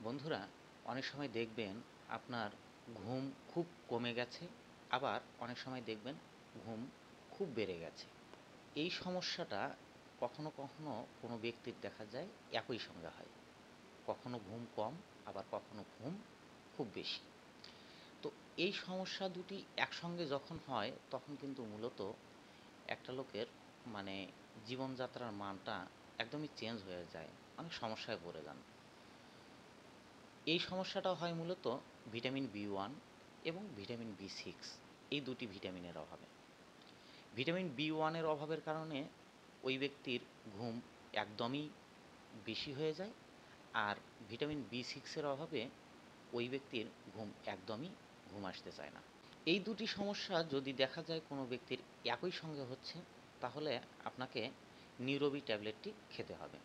বন্ধুরা, অনেক সময় দেখবেন আপনার ঘুম খুব কমে গেছে, আবার অনেক সময় দেখবেন ঘুম খুব বেড়ে গেছে। এই সমস্যাটা কখনো কখনো কোনো ব্যক্তির দেখা যায় একই সঙ্গে হয়। কখনো ঘুম কম, আবার কখনো ঘুম খুব বেশি। তো এই সমস্যা দুটি একসঙ্গে যখন হয় তখন কিন্তু মূলত একটা লোকের মানে জীবনযাত্রার মানটা একদমই চেঞ্জ হয়ে যায়, অনেক সমস্যায় পড়ে যান। এই সমস্যাটা হয় মূলত ভিটামিন বি ওয়ান এবং ভিটামিন বি সিক্স, এই দুটি ভিটামিনের অভাবে। ভিটামিন বি ওয়ানের অভাবের কারণে ওই ব্যক্তির ঘুম একদমই বেশি হয়ে যায়, আর ভিটামিন বি সিক্সের অভাবে ওই ব্যক্তির ঘুম একদমই ঘুম আসতে চায় না। এই দুটি সমস্যা যদি দেখা যায় কোনো ব্যক্তির একই সঙ্গে হচ্ছে, তাহলে আপনাকে নিউরোবি ট্যাবলেটটি খেতে হবে।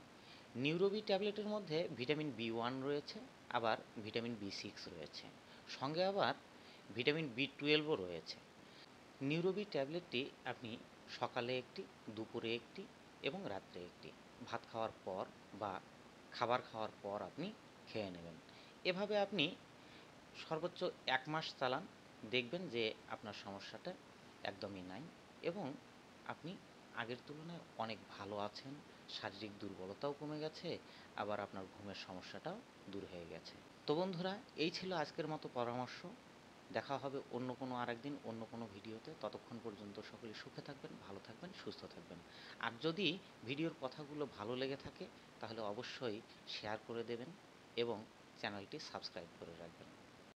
নিউরোবি ট্যাবলেটের মধ্যে ভিটামিন বি ওয়ান রয়েছে, আবার ভিটামিন বি সিক্স রয়েছে, সঙ্গে আবার ভিটামিন বি টুয়েলভও রয়েছে। নিউরোবি ট্যাবলেটটি আপনি সকালে একটি, দুপুরে একটি এবং রাত্রে একটি, ভাত খাওয়ার পর বা খাবার খাওয়ার পর আপনি খেয়ে নেবেন। এভাবে আপনি সর্বোচ্চ 1 মাস চালান, দেখবেন যে আপনার সমস্যাটা একদমই নাই এবং আপনি আগের তুলনায় অনেক ভালো আছেন। শারীরিক দুর্বলতাও কমে গেছে, আবার আপনার ঘুমের সমস্যাটাও দূর হয়ে গেছে। তো বন্ধুরা, এই ছিল আজকের মতো পরামর্শ। দেখা হবে অন্য কোনো আরেকদিন অন্য কোনো ভিডিওতে। ততক্ষণ পর্যন্ত সকলে সুখে থাকবেন, ভালো থাকবেন, সুস্থ থাকবেন। আর যদি ভিডিওর কথাগুলো ভালো লেগে থাকে তাহলে অবশ্যই শেয়ার করে দেবেন এবং চ্যানেলটি সাবস্ক্রাইব করে রাখবেন।